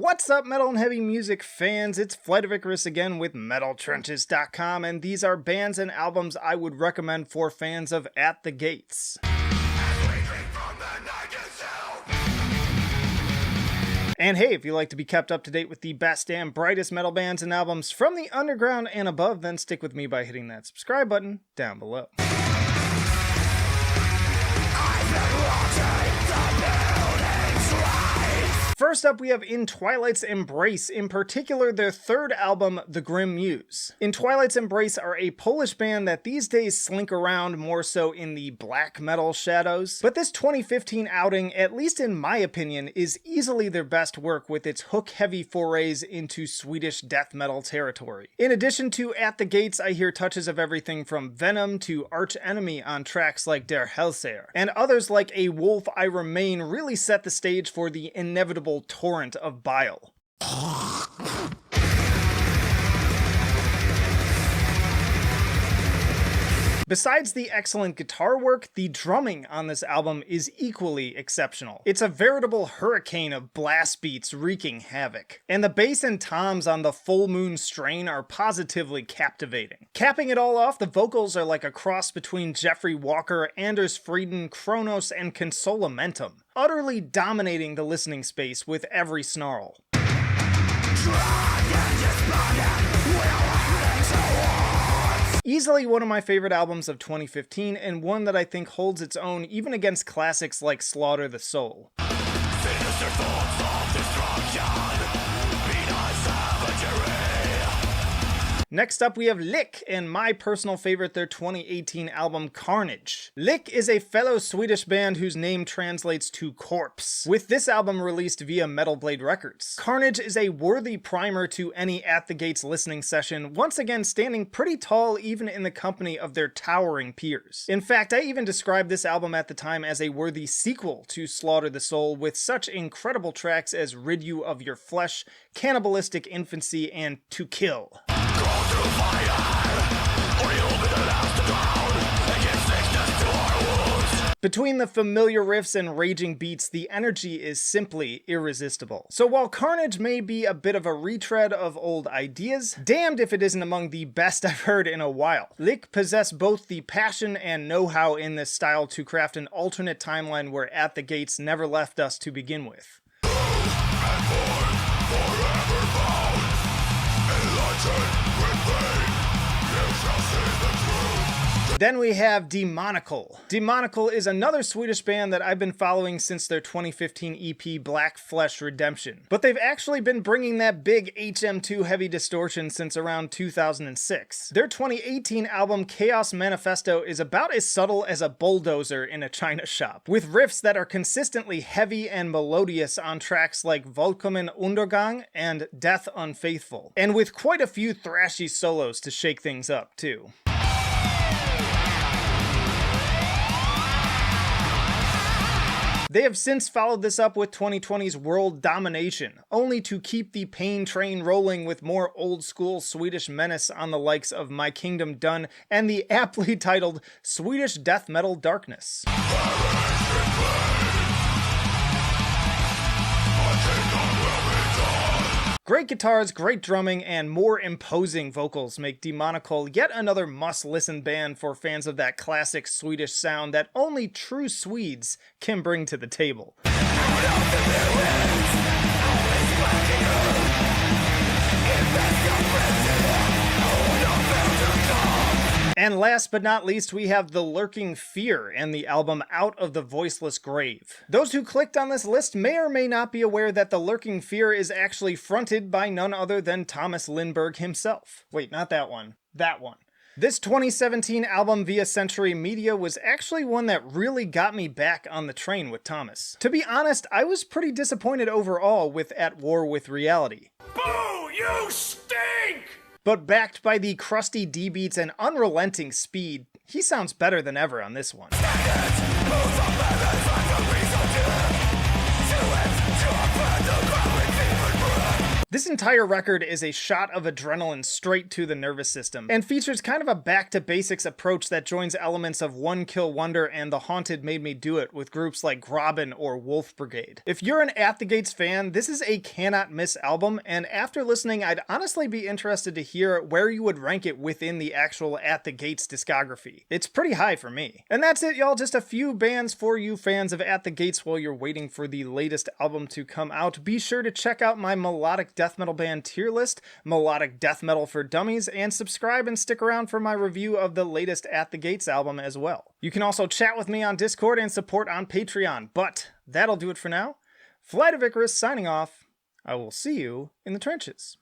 What's up, metal and heavy music fans? It's Flight of Icarus again with MetalTrenches.com, and these are bands and albums I would recommend for fans of At the Gates. And hey, if you like to be kept up to date with the best and brightest metal bands and albums from the underground and above, then stick with me by hitting that subscribe button down below. First up, we have In Twilight's Embrace, in particular their third album, The Grim Muse. In Twilight's Embrace are a Polish band that these days slink around more so in the black metal shadows, but this 2015 outing, at least in my opinion, is easily their best work with its hook-heavy forays into Swedish death metal territory. In addition to At the Gates, I hear touches of everything from Venom to Arch Enemy on tracks like Der Hellseher, and others like A Wolf I Remain really set the stage for the inevitable torrent of bile. Besides the excellent guitar work, the drumming on this album is equally exceptional. It's a veritable hurricane of blast beats wreaking havoc. And the bass and toms on the Full Moon Strain are positively captivating. Capping it all off, the vocals are like a cross between Jeffrey Walker, Anders Frieden, Kronos, and Consolamentum, utterly dominating the listening space with every snarl. Easily one of my favorite albums of 2015, and one that I think holds its own even against classics like Slaughter the Soul. Next up, we have Lick, and my personal favorite, their 2018 album Carnage. Lick is a fellow Swedish band whose name translates to corpse, with this album released via Metal Blade Records. Carnage is a worthy primer to any At the Gates listening session, once again standing pretty tall even in the company of their towering peers. In fact, I even described this album at the time as a worthy sequel to Slaughter the Soul, with such incredible tracks as Rid You of Your Flesh, Cannibalistic Infancy, and To Kill. Between the familiar riffs and raging beats, the energy is simply irresistible. So while Carnage may be a bit of a retread of old ideas, damned if it isn't among the best I've heard in a while. Lick possess both the passion and know-how in this style to craft an alternate timeline where At the Gates never left us to begin with. Then we have Demonical. Demonical is another Swedish band that I've been following since their 2015 EP Black Flesh Redemption. But they've actually been bringing that big HM2 heavy distortion since around 2006. Their 2018 album Chaos Manifesto is about as subtle as a bulldozer in a china shop, with riffs that are consistently heavy and melodious on tracks like Vollkommen Undergang and Death Unfaithful, and with quite a few thrashy solos to shake things up too. They have since followed this up with 2020's World Domination, only to keep the pain train rolling with more old-school Swedish menace on the likes of My Kingdom Done and the aptly titled Swedish Death Metal Darkness. Great guitars, great drumming, and more imposing vocals make Demonical yet another must-listen band for fans of that classic Swedish sound that only true Swedes can bring to the table. And last but not least, we have The Lurking Fear and the album Out of the Voiceless Grave. Those who clicked on this list may or may not be aware that The Lurking Fear is actually fronted by none other than Thomas Lindberg himself. Wait, not that one. That one. This 2017 album via Century Media was actually one that really got me back on the train with Thomas. To be honest, I was pretty disappointed overall with At War with Reality. Boo! You stink! But backed by the crusty D-beats and unrelenting speed, he sounds better than ever on this one. This entire record is a shot of adrenaline straight to the nervous system, and features kind of a back-to-basics approach that joins elements of One Kill Wonder and The Haunted Made Me Do It with groups like Grobbin or Wolf Brigade. If you're an At the Gates fan, this is a cannot miss album, and after listening, I'd honestly be interested to hear where you would rank it within the actual At the Gates discography. It's pretty high for me. And that's it, y'all. Just a few bands for you fans of At the Gates while you're waiting for the latest album to come out. Be sure to check out my melodic death metal band tier list, Melodic Death Metal for Dummies, and subscribe and stick around for my review of the latest At the Gates album as well. You can also chat with me on Discord and support on Patreon, but that'll do it for now. Flight of Icarus signing off. I will see you in the trenches.